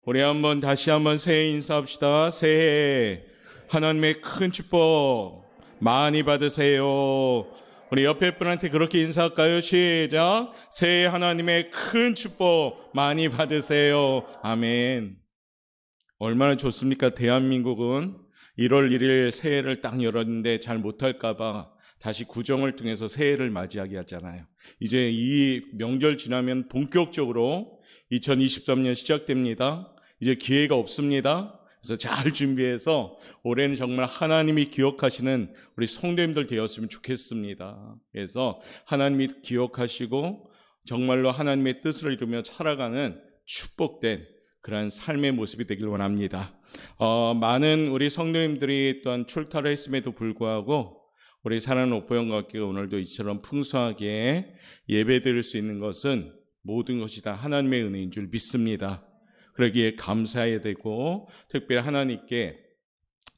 우리 다시 한번 새해 인사합시다. 새해 하나님의 큰 축복 많이 받으세요. 우리 옆에 분한테 그렇게 인사할까요? 시작. 새해 하나님의 큰 축복 많이 받으세요. 아멘. 얼마나 좋습니까? 대한민국은 1월 1일 새해를 딱 열었는데 잘 못할까 봐 다시 구정을 통해서 새해를 맞이하게 하잖아요. 이제 이 명절 지나면 본격적으로 2023년 시작됩니다. 이제 기회가 없습니다. 그래서 잘 준비해서 올해는 정말 하나님이 기억하시는 우리 성도님들 되었으면 좋겠습니다. 그래서 하나님이 기억하시고 정말로 하나님의 뜻을 이루며 살아가는 축복된 그런 삶의 모습이 되길 원합니다. 많은 우리 성도님들이 또한 출타를 했음에도 불구하고 우리 사랑하는 오포영과학교가 오늘도 이처럼 풍성하게 예배드릴 수 있는 것은 모든 것이 다 하나님의 은혜인 줄 믿습니다. 그러기에 감사해야 되고 특별히 하나님께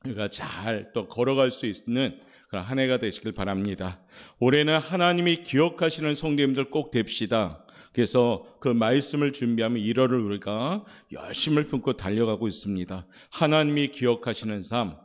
우리가 잘 또 걸어갈 수 있는 그런 한 해가 되시길 바랍니다. 올해는 하나님이 기억하시는 성도님들 꼭 됩시다. 그래서 그 말씀을 준비하면 1월을 우리가 열심을 품고 달려가고 있습니다. 하나님이 기억하시는 삶,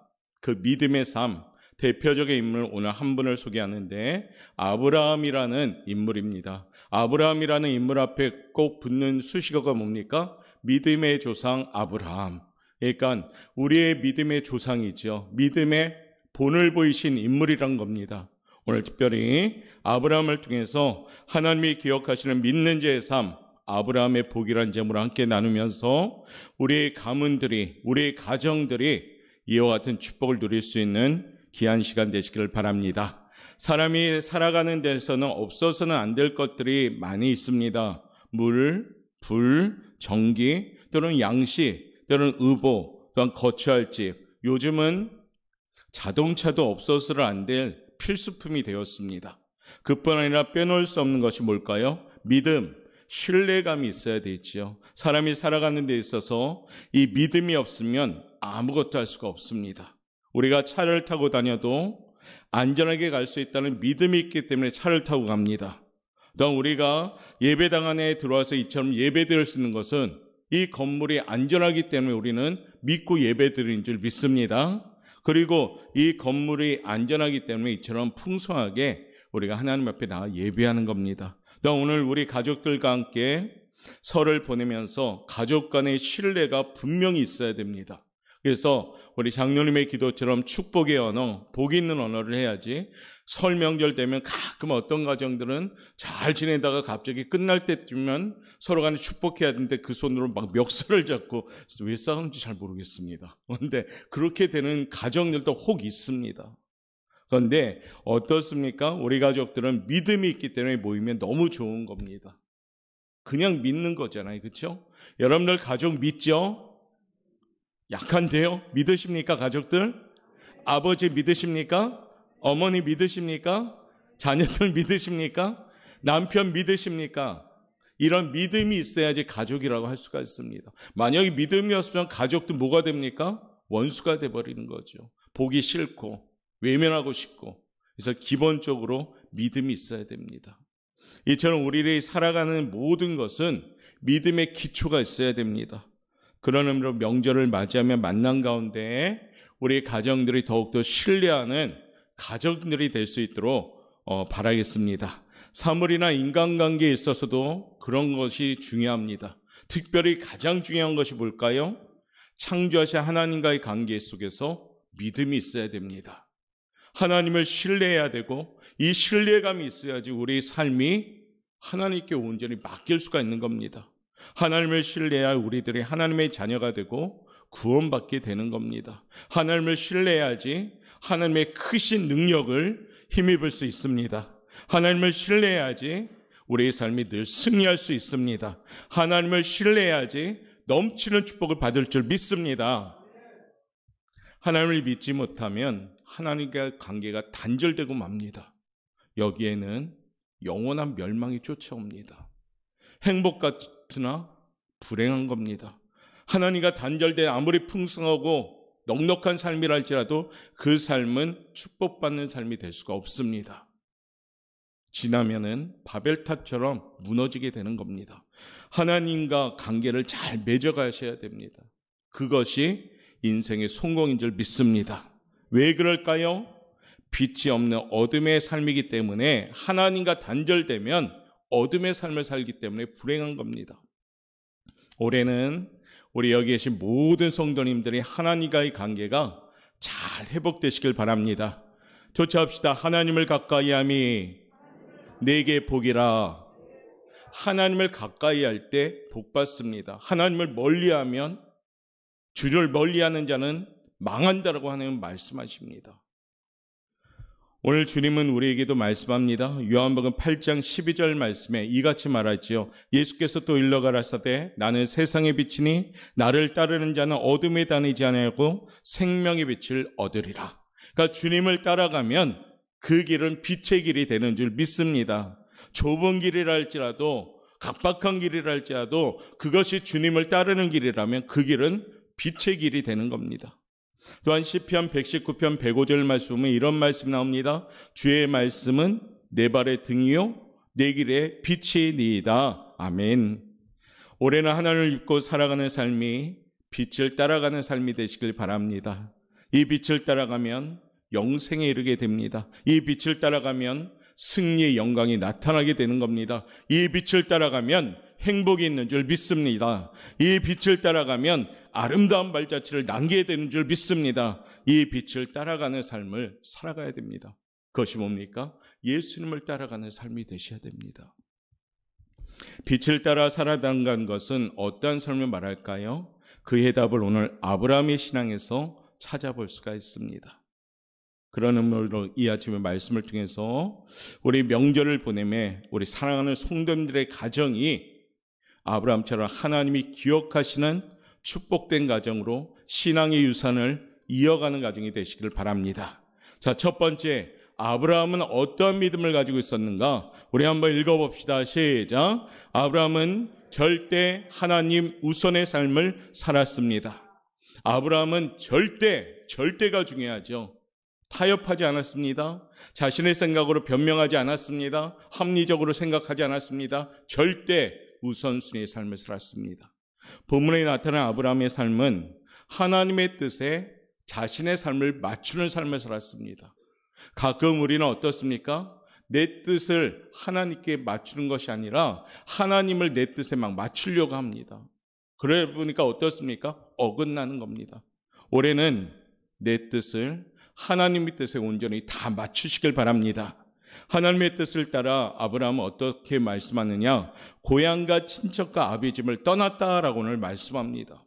그 믿음의 삶, 대표적인 인물 오늘 한 분을 소개하는데 아브라함이라는 인물입니다. 아브라함이라는 인물 앞에 꼭 붙는 수식어가 뭡니까? 믿음의 조상 아브라함. 그러니까 우리의 믿음의 조상이죠. 믿음의 본을 보이신 인물이란 겁니다. 오늘 특별히 아브라함을 통해서 하나님이 기억하시는 믿는 자의 삶, 아브라함의 복이란 제목을 함께 나누면서 우리의 가문들이, 우리의 가정들이 이와 같은 축복을 누릴 수 있는 귀한 시간 되시기를 바랍니다. 사람이 살아가는 데서는 없어서는 안 될 것들이 많이 있습니다. 물, 불, 전기, 또는 양식, 또는 의복, 또한 거처할 집. 요즘은 자동차도 없어서는 안 될 필수품이 되었습니다. 그뿐 아니라 빼놓을 수 없는 것이 뭘까요? 믿음, 신뢰감이 있어야 되지요. 사람이 살아가는 데 있어서 이 믿음이 없으면 아무것도 할 수가 없습니다. 우리가 차를 타고 다녀도 안전하게 갈 수 있다는 믿음이 있기 때문에 차를 타고 갑니다. 또한 우리가 예배당 안에 들어와서 이처럼 예배드릴 수 있는 것은 이 건물이 안전하기 때문에 우리는 믿고 예배드리는 줄 믿습니다. 그리고 이 건물이 안전하기 때문에 이처럼 풍성하게 우리가 하나님 앞에 나와 예배하는 겁니다. 또한 오늘 우리 가족들과 함께 설을 보내면서 가족 간의 신뢰가 분명히 있어야 됩니다. 그래서 우리 장로님의 기도처럼 축복의 언어, 복 있는 언어를 해야지 설 명절 되면 가끔 어떤 가정들은 잘 지내다가 갑자기 끝날 때쯤면 서로 간에 축복해야 되는데 그 손으로 막 멱살을 잡고 왜 싸우는지 잘 모르겠습니다. 그런데 그렇게 되는 가정들도 혹 있습니다. 그런데 어떻습니까? 우리 가족들은 믿음이 있기 때문에 모이면 너무 좋은 겁니다. 그냥 믿는 거잖아요. 그렇죠? 여러분들 가족 믿죠? 약한데요? 믿으십니까, 가족들? 아버지 믿으십니까? 어머니 믿으십니까? 자녀들 믿으십니까? 남편 믿으십니까? 이런 믿음이 있어야지 가족이라고 할 수가 있습니다. 만약에 믿음이 없으면 가족도 뭐가 됩니까? 원수가 돼버리는 거죠. 보기 싫고 외면하고 싶고. 그래서 기본적으로 믿음이 있어야 됩니다. 이처럼 우리들이 살아가는 모든 것은 믿음의 기초가 있어야 됩니다. 그런 의미로 명절을 맞이하며 만난 가운데 우리 가정들이 더욱더 신뢰하는 가정들이 될 수 있도록 바라겠습니다. 사물이나 인간관계에 있어서도 그런 것이 중요합니다. 특별히 가장 중요한 것이 뭘까요? 창조하신 하나님과의 관계 속에서 믿음이 있어야 됩니다. 하나님을 신뢰해야 되고 이 신뢰감이 있어야지 우리 삶이 하나님께 온전히 맡길 수가 있는 겁니다. 하나님을 신뢰해야 우리들이 하나님의 자녀가 되고 구원받게 되는 겁니다. 하나님을 신뢰해야지 하나님의 크신 능력을 힘입을 수 있습니다. 하나님을 신뢰해야지 우리의 삶이 늘 승리할 수 있습니다. 하나님을 신뢰해야지 넘치는 축복을 받을 줄 믿습니다. 하나님을 믿지 못하면 하나님과의 관계가 단절되고 맙니다. 여기에는 영원한 멸망이 쫓아옵니다. 행복 같으나 불행한 겁니다. 하나님과 단절돼 아무리 풍성하고 넉넉한 삶이라 할지라도 그 삶은 축복받는 삶이 될 수가 없습니다. 지나면은 바벨탑처럼 무너지게 되는 겁니다. 하나님과 관계를 잘 맺어가셔야 됩니다. 그것이 인생의 성공인 줄 믿습니다. 왜 그럴까요? 빛이 없는 어둠의 삶이기 때문에, 하나님과 단절되면 어둠의 삶을 살기 때문에 불행한 겁니다. 올해는 우리 여기 계신 모든 성도님들이 하나님과의 관계가 잘 회복되시길 바랍니다. 조차합시다. 하나님을 가까이함이 내게 복이라. 하나님을 가까이 할 때 복 받습니다. 하나님을 멀리하면, 주를 멀리하는 자는 망한다라고 하나님 말씀하십니다. 오늘 주님은 우리에게도 말씀합니다. 요한복음 8장 12절 말씀에 이같이 말하지요. 예수께서 또 일러 가라사대 나는 세상의 빛이니 나를 따르는 자는 어둠에 다니지 아니하고 생명의 빛을 얻으리라. 그러니까 주님을 따라가면 그 길은 빛의 길이 되는 줄 믿습니다. 좁은 길이라 할지라도, 각박한 길이라 할지라도 그것이 주님을 따르는 길이라면 그 길은 빛의 길이 되는 겁니다. 또한 시편 119편 105절 말씀에 이런 말씀 나옵니다. 주의 말씀은 내 발의 등이요 내 길의 빛이니이다. 아멘. 올해는 하나님을 믿고 살아가는 삶이 빛을 따라가는 삶이 되시길 바랍니다. 이 빛을 따라가면 영생에 이르게 됩니다. 이 빛을 따라가면 승리의 영광이 나타나게 되는 겁니다. 이 빛을 따라가면 행복이 있는 줄 믿습니다. 이 빛을 따라가면 아름다운 발자취를 남기게 되는 줄 믿습니다. 이 빛을 따라가는 삶을 살아가야 됩니다. 그것이 뭡니까? 예수님을 따라가는 삶이 되셔야 됩니다. 빛을 따라 살아간 것은 어떠한 삶을 말할까요? 그 해답을 오늘 아브라함의 신앙에서 찾아볼 수가 있습니다. 그런 의미로 이 아침의 말씀을 통해서 우리 명절을 보내며 우리 사랑하는 성도님들의 가정이 아브라함처럼 하나님이 기억하시는 축복된 가정으로 신앙의 유산을 이어가는 가정이 되시기를 바랍니다. 자, 첫 번째, 아브라함은 어떠한 믿음을 가지고 있었는가? 우리 한번 읽어봅시다. 시작. 아브라함은 절대 하나님 우선의 삶을 살았습니다. 아브라함은 절대가 중요하죠. 타협하지 않았습니다. 자신의 생각으로 변명하지 않았습니다. 합리적으로 생각하지 않았습니다. 절대 우선순위의 삶을 살았습니다. 본문에 나타난 아브라함의 삶은 하나님의 뜻에 자신의 삶을 맞추는 삶을 살았습니다. 가끔 우리는 어떻습니까? 내 뜻을 하나님께 맞추는 것이 아니라 하나님을 내 뜻에 막 맞추려고 합니다. 그래 보니까 어떻습니까? 어긋나는 겁니다. 올해는 내 뜻을 하나님의 뜻에 온전히 다 맞추시길 바랍니다. 하나님의 뜻을 따라 아브라함은 어떻게 말씀하느냐? 고향과 친척과 아비집을 떠났다라고 오늘 말씀합니다.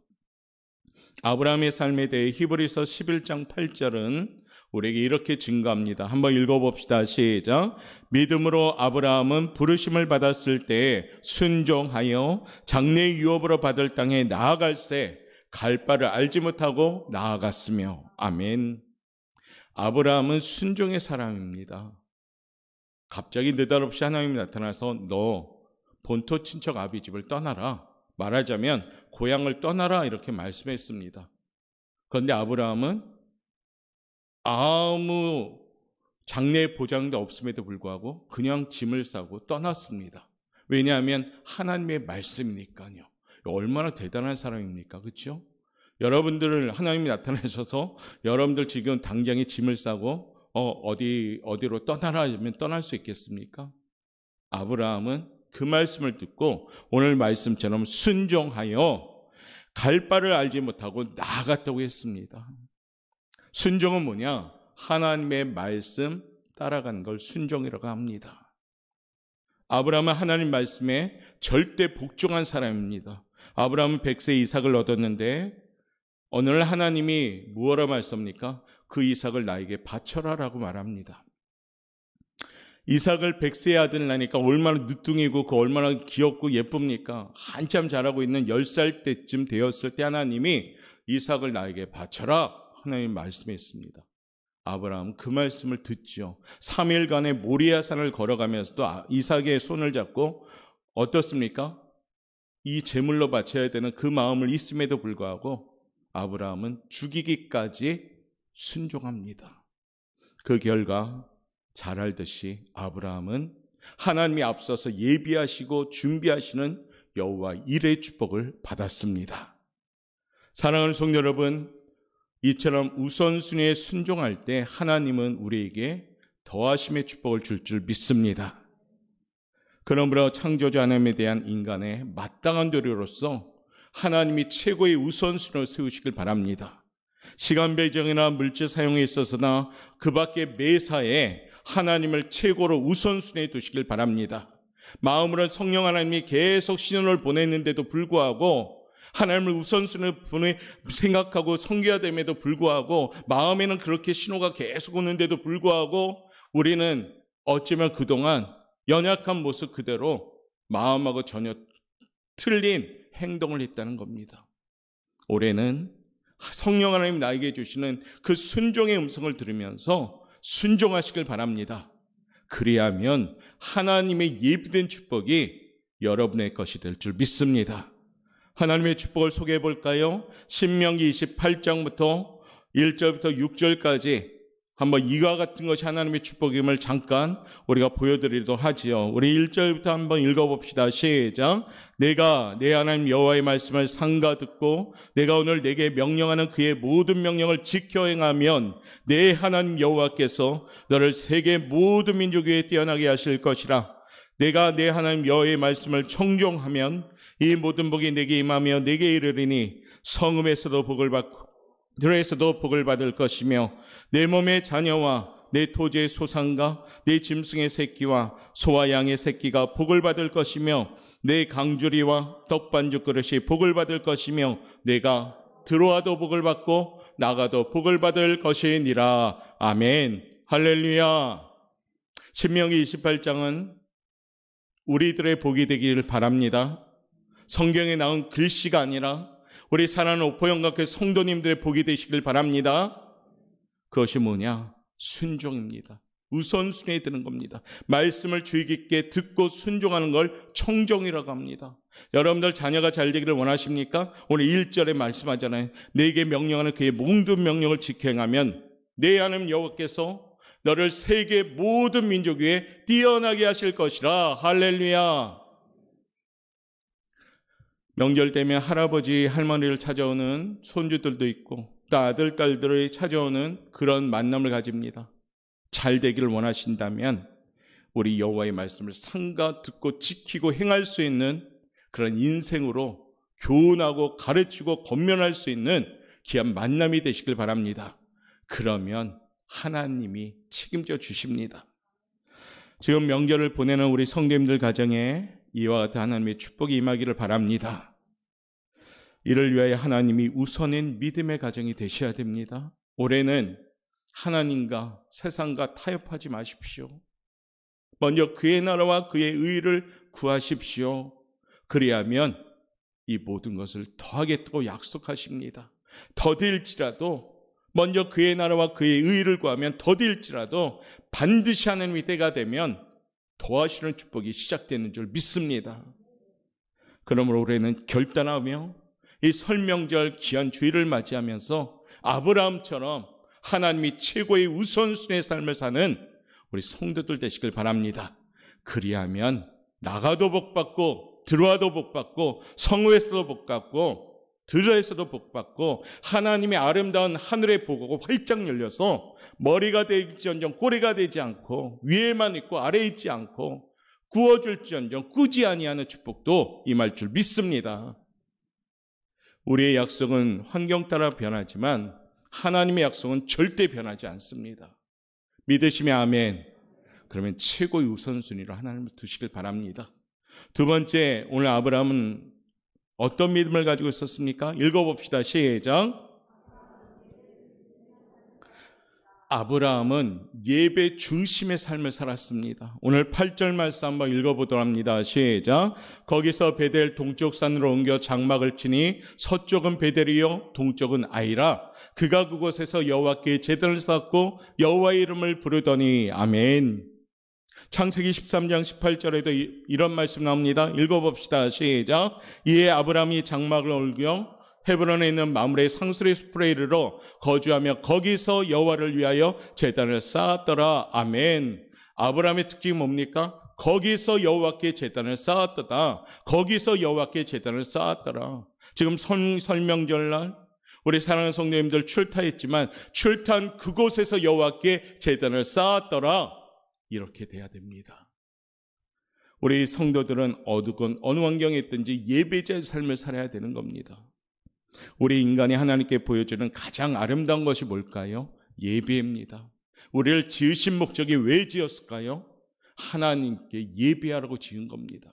아브라함의 삶에 대해 히브리서 11장 8절은 우리에게 이렇게 증거합니다. 한번 읽어봅시다. 시작. 믿음으로 아브라함은 부르심을 받았을 때 순종하여 장래 유업으로 받을 땅에 나아갈새 갈 바를 알지 못하고 나아갔으며. 아멘. 아브라함은 순종의 사람입니다. 갑자기 느닷없이 하나님이 나타나서 너 본토 친척 아비집을 떠나라, 말하자면 고향을 떠나라 이렇게 말씀했습니다. 그런데 아브라함은 아무 장래 보장도 없음에도 불구하고 그냥 짐을 싸고 떠났습니다. 왜냐하면 하나님의 말씀이니까요. 얼마나 대단한 사람입니까? 그렇죠? 여러분들을 하나님이 나타나셔서 여러분들 지금 당장에 짐을 싸고 어디로 떠나라 하면 떠날 수 있겠습니까? 아브라함은 그 말씀을 듣고 오늘 말씀처럼 순종하여 갈 바를 알지 못하고 나아갔다고 했습니다. 순종은 뭐냐? 하나님의 말씀 따라간 걸 순종이라고 합니다. 아브라함은 하나님 말씀에 절대 복종한 사람입니다. 아브라함은 100세 이삭을 얻었는데 어느 날 하나님이 무엇라 말씀합니까? 그 이삭을 나에게 바쳐라라고 말합니다. 이삭을 100세의 아들 나니까 얼마나 늦둥이고 그 얼마나 귀엽고 예쁩니까? 한참 자라고 있는 10살 때쯤 되었을 때 하나님이 이삭을 나에게 바쳐라 하나님 말씀했습니다. 아브라함은 그 말씀을 듣죠. 3일간의 모리아산을 걸어가면서도 이삭의 손을 잡고 어떻습니까? 이 제물로 바쳐야 되는 그 마음을 있음에도 불구하고 아브라함은 죽이기까지 순종합니다. 그 결과 잘 알듯이 아브라함은 하나님이 앞서서 예비하시고 준비하시는 여호와 일의 축복을 받았습니다. 사랑하는 성도 여러분, 이처럼 우선순위에 순종할 때 하나님은 우리에게 더하심의 축복을 줄 줄 믿습니다. 그러므로 창조주 하나님에 대한 인간의 마땅한 도리로서 하나님이 최고의 우선순위를 세우시길 바랍니다. 시간 배정이나 물질 사용에 있어서나 그 밖의 매사에 하나님을 최고로 우선순위에 두시길 바랍니다. 마음으로 성령 하나님이 계속 신호를 보냈는데도 불구하고, 하나님을 우선순위로 생각하고 섬겨야됨에도 불구하고, 마음에는 그렇게 신호가 계속 오는데도 불구하고 우리는 어쩌면 그동안 연약한 모습 그대로 마음하고 전혀 틀린 행동을 했다는 겁니다. 올해는 성령 하나님 나에게 주시는 그 순종의 음성을 들으면서 순종하시길 바랍니다. 그리하면 하나님의 예비된 축복이 여러분의 것이 될 줄 믿습니다. 하나님의 축복을 소개해 볼까요? 신명기 28장부터 1절부터 6절까지 한번 이와 같은 것이 하나님의 축복임을 잠깐 우리가 보여드리도록 하지요. 우리 1절부터 한번 읽어봅시다. 시작. 내가 내 하나님 여호와의 말씀을 삼가 듣고 내가 오늘 내게 명령하는 그의 모든 명령을 지켜 행하면 내 하나님 여호와께서 너를 세계 모든 민족 위에 뛰어나게 하실 것이라. 내가 내 하나님 여호와의 말씀을 청종하면 이 모든 복이 내게 임하며 내게 이르리니 성읍에서도 복을 받고 들에서도 복을 받을 것이며 내 몸의 자녀와 내 토지의 소산과 내 짐승의 새끼와 소와 양의 새끼가 복을 받을 것이며 내 강주리와 떡반죽 그릇이 복을 받을 것이며 내가 들어와도 복을 받고 나가도 복을 받을 것이니라. 아멘. 할렐루야. 신명기 28장은 우리들의 복이 되기를 바랍니다. 성경에 나온 글씨가 아니라 우리 사랑하는 오포영각교회 성도님들의 복이 되시길 바랍니다. 그것이 뭐냐? 순종입니다. 우선순위에 드는 겁니다. 말씀을 주의 깊게 듣고 순종하는 걸 청종이라고 합니다. 여러분들 자녀가 잘 되기를 원하십니까? 오늘 1절에 말씀하잖아요. 내게 명령하는 그의 모든 명령을 지켜 행하면 내 하나님 여호와께서 너를 세계 모든 민족 위에 뛰어나게 하실 것이라. 할렐루야. 명절 되면 할아버지, 할머니를 찾아오는 손주들도 있고 또 아들, 딸들을 찾아오는 그런 만남을 가집니다. 잘 되기를 원하신다면 우리 여호와의 말씀을 삼가 듣고 지키고 행할 수 있는 그런 인생으로 교훈하고 가르치고 권면할 수 있는 귀한 만남이 되시길 바랍니다. 그러면 하나님이 책임져 주십니다. 지금 명절을 보내는 우리 성도님들 가정에 이와 같은 하나님의 축복이 임하기를 바랍니다. 이를 위하여 하나님이 우선인 믿음의 가정이 되셔야 됩니다. 올해는 하나님과 세상과 타협하지 마십시오. 먼저 그의 나라와 그의 의를 구하십시오. 그리하면 이 모든 것을 더하겠다고 약속하십니다. 더딜지라도 먼저 그의 나라와 그의 의를 구하면 더딜지라도 반드시 하나님의 때가 되면 더하시는 축복이 시작되는 줄 믿습니다. 그러므로 올해는 결단하며 이 설명절 귀한 주일을 맞이하면서 아브라함처럼 하나님이 최고의 우선순위의 삶을 사는 우리 성도들 되시길 바랍니다. 그리하면 나가도 복받고 들어와도 복받고 성읍에서도 복받고 들에서도 복받고 하나님의 아름다운 하늘의 복으로 활짝 열려서 머리가 되지언정 꼬리가 되지 않고 위에만 있고 아래에 있지 않고 구워줄지언정 꾸지 아니하는 축복도 임할 줄 믿습니다. 우리의 약속은 환경 따라 변하지만 하나님의 약속은 절대 변하지 않습니다. 믿으시면 아멘. 그러면 최고의 우선순위로 하나님을 두시길 바랍니다. 두 번째, 오늘 아브라함은 어떤 믿음을 가지고 있었습니까? 읽어봅시다. 시작. 아브라함은 예배 중심의 삶을 살았습니다. 오늘 8절 말씀 한번 읽어보도록 합니다. 시작. 거기서 베델 동쪽 산으로 옮겨 장막을 치니 서쪽은 베델이요 동쪽은 아이라. 그가 그곳에서 여호와께 제단을 쌓고 여호와의 이름을 부르더니. 아멘. 창세기 13장 18절에도 이런 말씀 나옵니다. 읽어봅시다. 시작. 이에 아브라함이 장막을 옮겨 헤브론에 있는 마므레 상수리 숲에 이르러 거주하며 거기서 여호와를 위하여 제단을 쌓았더라. 아멘. 아브라함의 특징이 뭡니까? 거기서 여호와께 제단을 쌓았더라. 거기서 여호와께 제단을 쌓았더라. 지금 설명절날 우리 사랑하는 성도님들 출타했지만 출타한 그곳에서 여호와께 제단을 쌓았더라. 이렇게 돼야 됩니다. 우리 성도들은 어느 환경에 있든지 예배자의 삶을 살아야 되는 겁니다. 우리 인간이 하나님께 보여주는 가장 아름다운 것이 뭘까요? 예배입니다. 우리를 지으신 목적이 왜 지었을까요? 하나님께 예배하라고 지은 겁니다.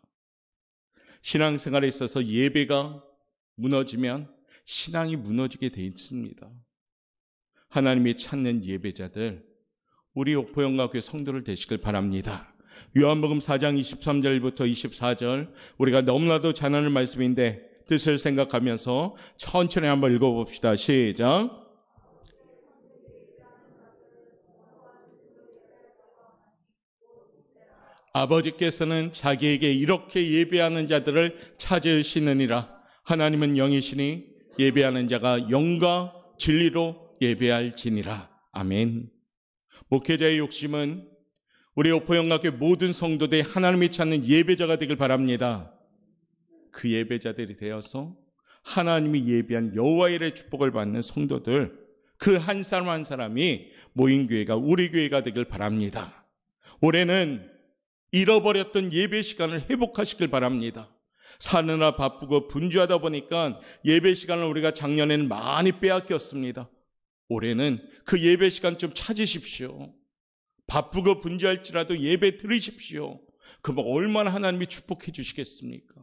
신앙생활에 있어서 예배가 무너지면 신앙이 무너지게 돼 있습니다. 하나님이 찾는 예배자들, 우리 옥포영과교회 성도를 되시길 바랍니다. 요한복음 4장 23절부터 24절, 우리가 너무나도 잘 아는 말씀인데 뜻을 생각하면서 천천히 한번 읽어봅시다. 시작. 아버지께서는 자기에게 이렇게 예배하는 자들을 찾으시느니라. 하나님은 영이시니 예배하는 자가 영과 진리로 예배할지니라. 아멘. 목회자의 욕심은 우리 옥포영과교회 모든 성도들이 하나님이 찾는 예배자가 되길 바랍니다. 그 예배자들이 되어서 하나님이 예배한 여호와의 일의 축복을 받는 성도들, 그 한 사람 한 사람이 모인 교회가 우리 교회가 되길 바랍니다. 올해는 잃어버렸던 예배 시간을 회복하시길 바랍니다. 사느라 바쁘고 분주하다 보니까 예배 시간을 우리가 작년에는 많이 빼앗겼습니다. 올해는 그 예배 시간 좀 찾으십시오. 바쁘고 분주할지라도 예배 드리십시오. 그럼 얼마나 하나님이 축복해 주시겠습니까?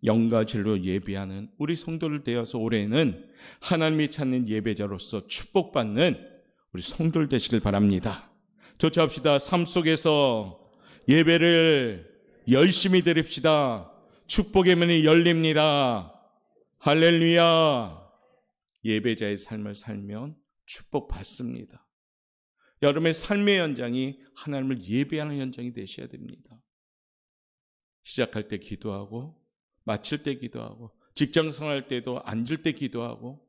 영과 진리로 예배하는 우리 성도를 되어서 올해는 하나님이 찾는 예배자로서 축복받는 우리 성도들 되시길 바랍니다. 조차합시다. 삶 속에서 예배를 열심히 드립시다. 축복의 문이 열립니다. 할렐루야. 예배자의 삶을 살면 축복받습니다. 여러분의 삶의 현장이 하나님을 예배하는 현장이 되셔야 됩니다. 시작할 때 기도하고, 마칠 때 기도하고, 직장 생활할 때도 앉을 때 기도하고,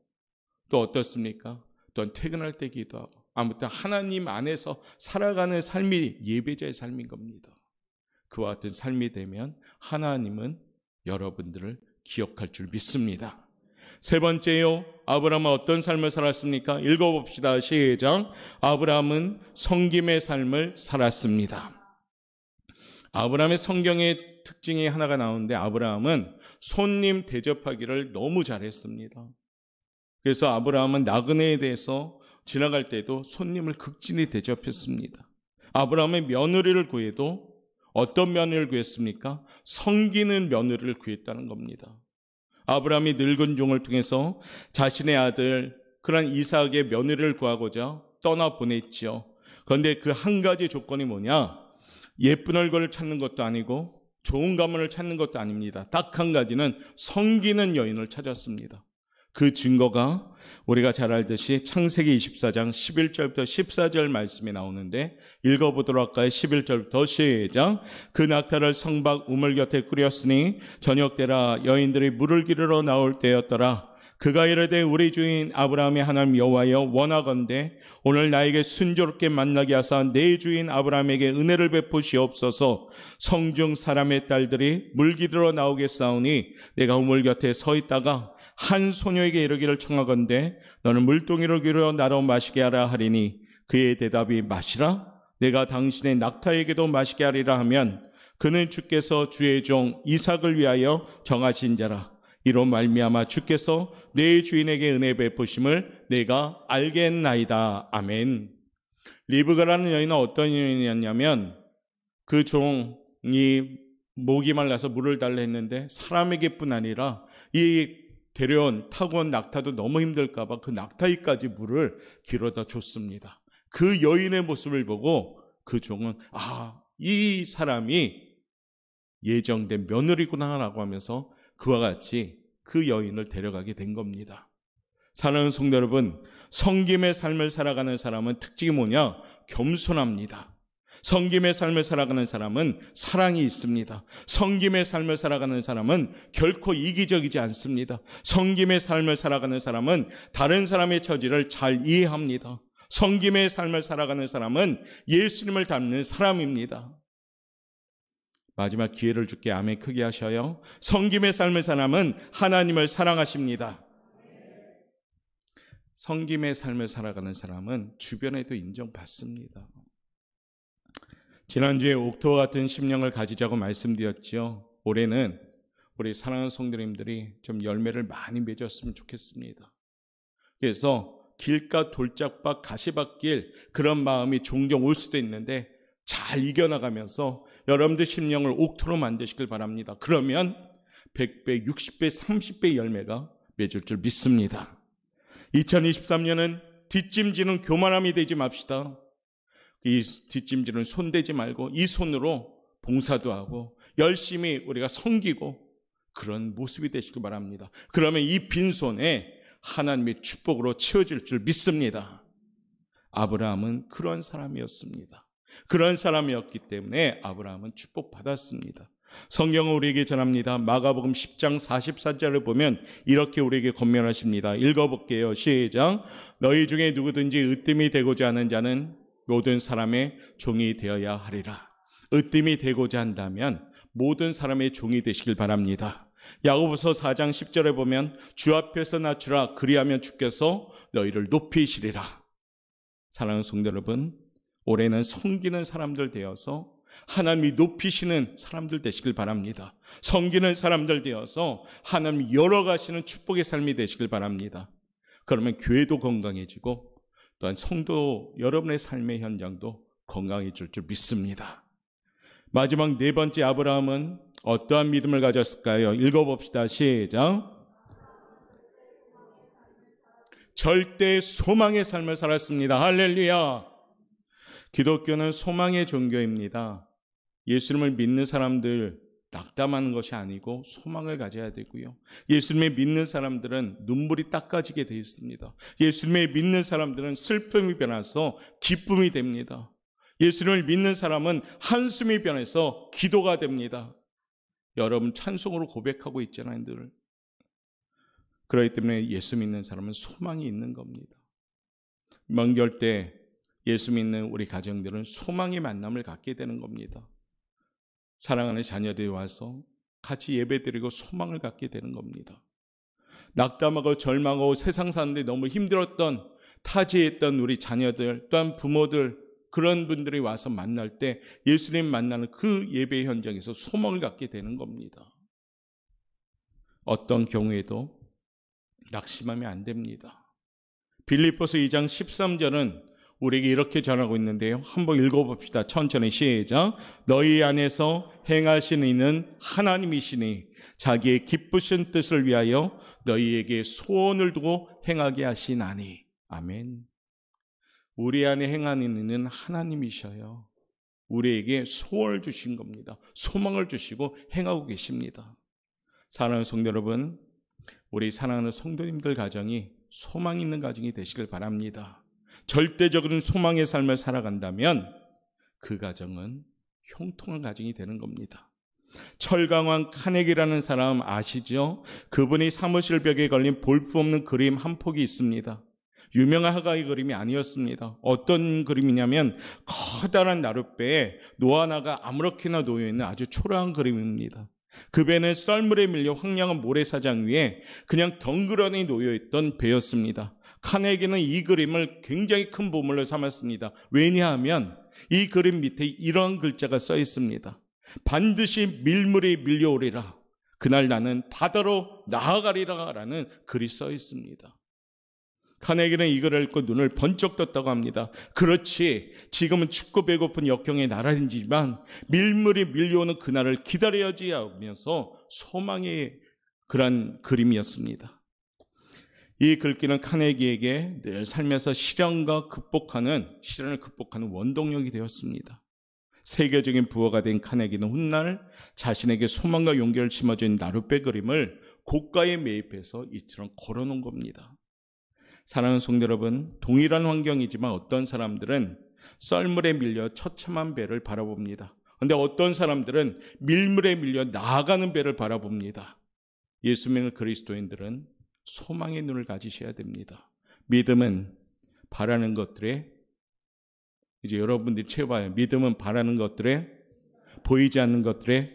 또 어떻습니까? 또한 퇴근할 때 기도하고, 아무튼 하나님 안에서 살아가는 삶이 예배자의 삶인 겁니다. 그와 같은 삶이 되면 하나님은 여러분들을 기억할 줄 믿습니다. 세 번째요, 아브라함은 어떤 삶을 살았습니까? 읽어봅시다. 시작. 아브라함은 섬김의 삶을 살았습니다. 아브라함의 성경의 특징이 하나가 나오는데, 아브라함은 손님 대접하기를 너무 잘했습니다. 그래서 아브라함은 나그네에 대해서 지나갈 때도 손님을 극진히 대접했습니다. 아브라함의 며느리를 구해도 어떤 며느리를 구했습니까? 섬기는 며느리를 구했다는 겁니다. 아브라함이 늙은 종을 통해서 자신의 아들 그런 이삭의 며느리를 구하고자 떠나보냈지요. 그런데 그 한 가지 조건이 뭐냐? 예쁜 얼굴을 찾는 것도 아니고 좋은 가문을 찾는 것도 아닙니다. 딱 한 가지는 섬기는 여인을 찾았습니다. 그 증거가 우리가 잘 알듯이 창세기 24장 11절부터 14절 말씀이 나오는데, 읽어보도록 할까요? 11절부터 시작. 그 낙타를 성박 우물 곁에 끓였으니 저녁 때라 여인들이 물을 기르러 나올 때였더라. 그가 이르되 우리 주인 아브라함의 하나님 여호와여, 원하건대 오늘 나에게 순조롭게 만나게 하사 내 주인 아브라함에게 은혜를 베푸시옵소서. 성중 사람의 딸들이 물 기르러 나오겠사오니 내가 우물 곁에 서 있다가 한 소녀에게 이르기를 청하건대 너는 물동이를 기르어 나로 마시게 하라 하리니, 그의 대답이 마시라? 내가 당신의 낙타에게도 마시게 하리라 하면, 그는 주께서 주의 종 이삭을 위하여 정하신 자라. 이로 말미암아 주께서 내 주인에게 은혜 베푸심을 내가 알겠나이다. 아멘. 리브가라는 여인은 어떤 여인이었냐면, 그 종이 목이 말라서 물을 달라 했는데 사람에게뿐 아니라 이 타고 온 낙타도 너무 힘들까 봐 그 낙타에까지 물을 길어다 줬습니다. 그 여인의 모습을 보고 그 종은 이 사람이 예정된 며느리구나 라고 하면서 그와 같이 그 여인을 데려가게 된 겁니다. 사랑하는 성도 여러분, 섬김의 삶을 살아가는 사람은 특징이 뭐냐? 겸손합니다. 섬김의 삶을 살아가는 사람은 사랑이 있습니다. 섬김의 삶을 살아가는 사람은 결코 이기적이지 않습니다. 섬김의 삶을 살아가는 사람은 다른 사람의 처지를 잘 이해합니다. 섬김의 삶을 살아가는 사람은 예수님을 닮는 사람입니다. 마지막 기회를 줄게. 아멘 크게 하셔요. 섬김의 삶을 사람은 하나님을 사랑하십니다. 섬김의 삶을 살아가는 사람은 주변에도 인정받습니다. 지난주에 옥토와 같은 심령을 가지자고 말씀드렸죠. 올해는 우리 사랑하는 성도님들이 좀 열매를 많이 맺었으면 좋겠습니다. 그래서 길가 돌짝밭 가시밭길 그런 마음이 종종 올 수도 있는데 잘 이겨나가면서 여러분들 심령을 옥토로 만드시길 바랍니다. 그러면 100배, 60배, 30배 열매가 맺을 줄 믿습니다. 2023년은 뒷짐지는 교만함이 되지 맙시다. 이 뒷짐지는 손대지 말고 이 손으로 봉사도 하고 열심히 우리가 섬기고 그런 모습이 되시길 바랍니다. 그러면 이 빈손에 하나님의 축복으로 채워질 줄 믿습니다. 아브라함은 그런 사람이었습니다. 그런 사람이었기 때문에 아브라함은 축복받았습니다. 성경은 우리에게 전합니다. 마가복음 10장 44절을 보면 이렇게 우리에게 권면하십니다. 읽어볼게요. 시작. 너희 중에 누구든지 으뜸이 되고자 하는 자는 모든 사람의 종이 되어야 하리라. 으뜸이 되고자 한다면 모든 사람의 종이 되시길 바랍니다. 야고보서 4장 10절에 보면 주 앞에서 낮추라. 그리하면 주께서 너희를 높이시리라. 사랑하는 성도 여러분, 올해는 섬기는 사람들 되어서 하나님이 높이시는 사람들 되시길 바랍니다. 섬기는 사람들 되어서 하나님이 열어가시는 축복의 삶이 되시길 바랍니다. 그러면 교회도 건강해지고 또한 성도 여러분의 삶의 현장도 건강해질 줄 믿습니다. 마지막 네 번째 아브라함은 어떠한 믿음을 가졌을까요? 읽어봅시다. 시작. 절대 소망의 삶을 살았습니다. 할렐루야. 기독교는 소망의 종교입니다. 예수님을 믿는 사람들 낙담하는 것이 아니고 소망을 가져야 되고요. 예수님을 믿는 사람들은 눈물이 닦아지게 되어 있습니다. 예수님을 믿는 사람들은 슬픔이 변해서 기쁨이 됩니다. 예수님을 믿는 사람은 한숨이 변해서 기도가 됩니다. 여러분 찬송으로 고백하고 있잖아요, 늘. 그렇기 때문에 예수 믿는 사람은 소망이 있는 겁니다. 명절 때 예수 믿는 우리 가정들은 소망의 만남을 갖게 되는 겁니다. 사랑하는 자녀들이 와서 같이 예배드리고 소망을 갖게 되는 겁니다. 낙담하고 절망하고 세상 사는데 너무 힘들었던 타지했던 우리 자녀들 또한 부모들 그런 분들이 와서 만날 때 예수님 만나는 그 예배 현장에서 소망을 갖게 되는 겁니다. 어떤 경우에도 낙심하면 안 됩니다. 빌립보서 2장 13절은 우리에게 이렇게 전하고 있는데요. 한번 읽어봅시다. 천천히 시작. 너희 안에서 행하시는 이는 하나님이시니 자기의 기쁘신 뜻을 위하여 너희에게 소원을 두고 행하게 하시나니. 아멘. 우리 안에 행하는 이는 하나님이셔요. 우리에게 소원을 주신 겁니다. 소망을 주시고 행하고 계십니다. 사랑하는 성도 여러분, 우리 사랑하는 성도님들 가정이 소망 있는 가정이 되시길 바랍니다. 절대적인 소망의 삶을 살아간다면 그 가정은 형통한 가정이 되는 겁니다. 철강왕 카네기라는 사람 아시죠? 그분이 사무실 벽에 걸린 볼품없는 그림 한 폭이 있습니다. 유명한 화가의 그림이 아니었습니다. 어떤 그림이냐면 커다란 나룻배에 노 하나가 아무렇게나 놓여있는 아주 초라한 그림입니다. 그 배는 썰물에 밀려 황량한 모래사장 위에 그냥 덩그러니 놓여있던 배였습니다. 카네기는 이 그림을 굉장히 큰 보물로 삼았습니다. 왜냐하면 이 그림 밑에 이런 글자가 써 있습니다. 반드시 밀물이 밀려오리라. 그날 나는 바다로 나아가리라 라는 글이 써 있습니다. 카네기는 이 글을 읽고 눈을 번쩍 떴다고 합니다. 그렇지, 지금은 춥고 배고픈 역경의 나날이지만 밀물이 밀려오는 그날을 기다려야지 하면서 소망의 그런 그림이었습니다. 이 글귀는 카네기에게 늘 살면서 시련을 극복하는 원동력이 되었습니다. 세계적인 부호가 된 카네기는 훗날 자신에게 소망과 용기를 심어준 나룻배 그림을 고가에 매입해서 이처럼 걸어놓은 겁니다. 사랑하는 성도 여러분, 동일한 환경이지만 어떤 사람들은 썰물에 밀려 처참한 배를 바라봅니다. 그런데 어떤 사람들은 밀물에 밀려 나아가는 배를 바라봅니다. 예수 믿는 그리스도인들은 소망의 눈을 가지셔야 됩니다. 믿음은 바라는 것들에 이제 여러분들이 채워봐요. 믿음은 바라는 것들에 보이지 않는 것들의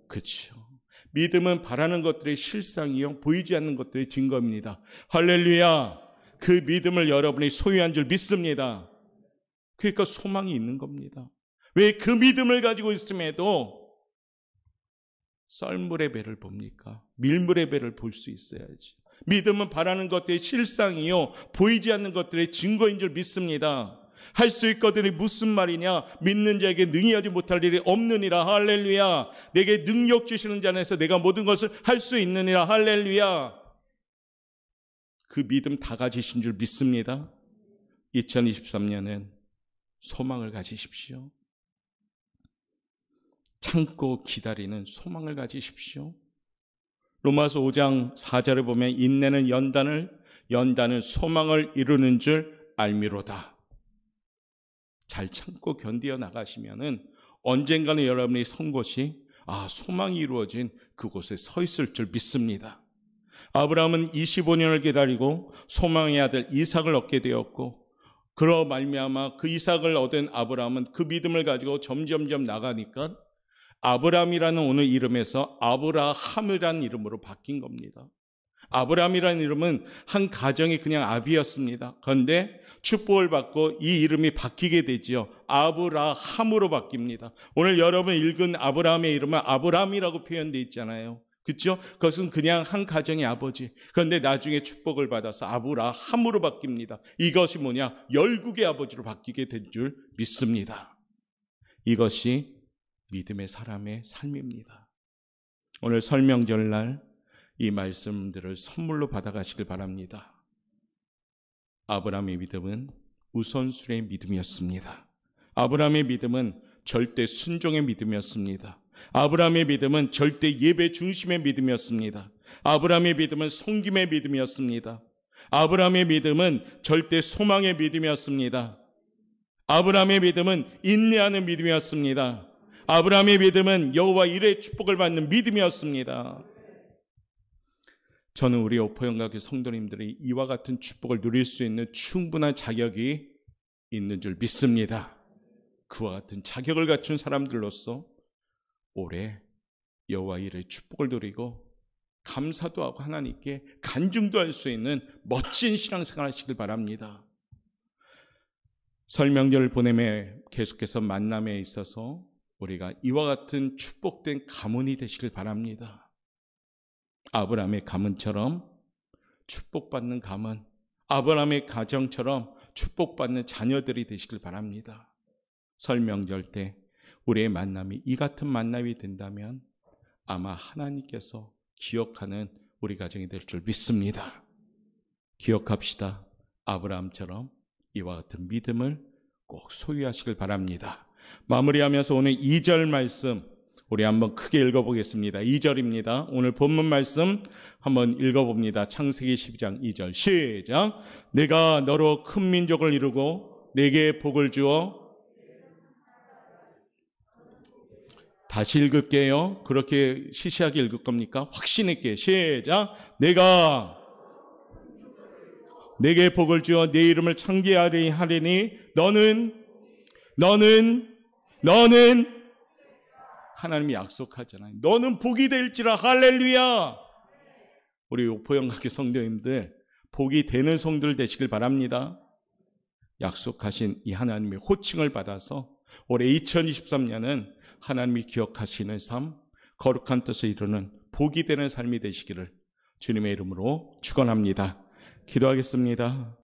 그렇죠. 믿음은 바라는 것들의 실상이요 보이지 않는 것들의 증거입니다. 할렐루야. 그 믿음을 여러분이 소유한 줄 믿습니다. 그러니까 소망이 있는 겁니다. 왜 그 믿음을 가지고 있음에도 썰물의 배를 봅니까? 밀물의 배를 볼 수 있어야지. 믿음은 바라는 것들의 실상이요 보이지 않는 것들의 증거인 줄 믿습니다. 할 수 있거든이 무슨 말이냐? 믿는 자에게 능히 하지 못할 일이 없느니라. 할렐루야. 내게 능력 주시는 자 안에서 내가 모든 것을 할 수 있느니라. 할렐루야. 그 믿음 다 가지신 줄 믿습니다. 2023년엔 소망을 가지십시오. 참고 기다리는 소망을 가지십시오. 로마서 5장 4절에 보면 인내는 연단은 소망을 이루는 줄 알미로다. 잘 참고 견디어 나가시면은 언젠가는 여러분의 선 곳이 소망이 이루어진 그곳에 서 있을 줄 믿습니다. 아브라함은 25년을 기다리고 소망의 아들 이삭을 얻게 되었고 그러 말미암아 그 이삭을 얻은 아브라함은 그 믿음을 가지고 점점점 나가니까 아브라함이라는 오늘 이름에서 아브라함이라는 이름으로 바뀐 겁니다. 아브라함이라는 이름은 한 가정이 그냥 아비였습니다. 그런데 축복을 받고 이 이름이 바뀌게 되지요. 아브라함으로 바뀝니다. 오늘 여러분 읽은 아브라함의 이름은 아브라함이라고 표현되어 있잖아요. 그렇죠? 그것은 그냥 한 가정의 아버지. 그런데 나중에 축복을 받아서 아브라함으로 바뀝니다. 이것이 뭐냐? 열국의 아버지로 바뀌게 된 줄 믿습니다. 이것이 믿음의 사람의 삶입니다. 오늘 설명절날 이 말씀들을 선물로 받아가시길 바랍니다. 아브라함의 믿음은 우선순위의 믿음이었습니다. 아브라함의 믿음은 절대 순종의 믿음이었습니다. 아브라함의 믿음은 절대 예배 중심의 믿음이었습니다. 아브라함의 믿음은 섬김의 믿음이었습니다. 아브라함의 믿음은 절대 소망의 믿음이었습니다. 아브라함의 믿음은 인내하는 믿음이었습니다. 아브라함의 믿음은 여호와 일의 축복을 받는 믿음이었습니다. 저는 우리 오포영각교 성도님들이 이와 같은 축복을 누릴 수 있는 충분한 자격이 있는 줄 믿습니다. 그와 같은 자격을 갖춘 사람들로서 올해 여호와 일의 축복을 누리고 감사도 하고 하나님께 간증도 할 수 있는 멋진 신앙생활 하시길 바랍니다. 설 명절을 보내며 계속해서 만남에 있어서 우리가 이와 같은 축복된 가문이 되시길 바랍니다. 아브라함의 가문처럼 축복받는 가문, 아브라함의 가정처럼 축복받는 자녀들이 되시길 바랍니다. 설 명절 때 우리의 만남이 이 같은 만남이 된다면 아마 하나님께서 기억하는 우리 가정이 될 줄 믿습니다. 기억합시다. 아브라함처럼 이와 같은 믿음을 꼭 소유하시길 바랍니다. 마무리하면서 오늘 2절 말씀 우리 한번 크게 읽어보겠습니다. 2절입니다. 오늘 본문 말씀 한번 읽어봅니다. 창세기 12장 2절 시작. 내가 너로 큰 민족을 이루고 내게 복을 주어 다시 읽을게요. 그렇게 시시하게 읽을 겁니까? 확신 있게 시작. 내가 내게 복을 주어 내 이름을 창대하리니 너는 하나님이 약속하잖아요. 너는 복이 될지라. 할렐루야. 우리 오포영각교 성도님들 복이 되는 성도들 되시길 바랍니다. 약속하신 이 하나님의 호칭을 받아서 올해 2023년은 하나님이 기억하시는 삶, 거룩한 뜻을 이루는 복이 되는 삶이 되시기를 주님의 이름으로 축원합니다. 기도하겠습니다.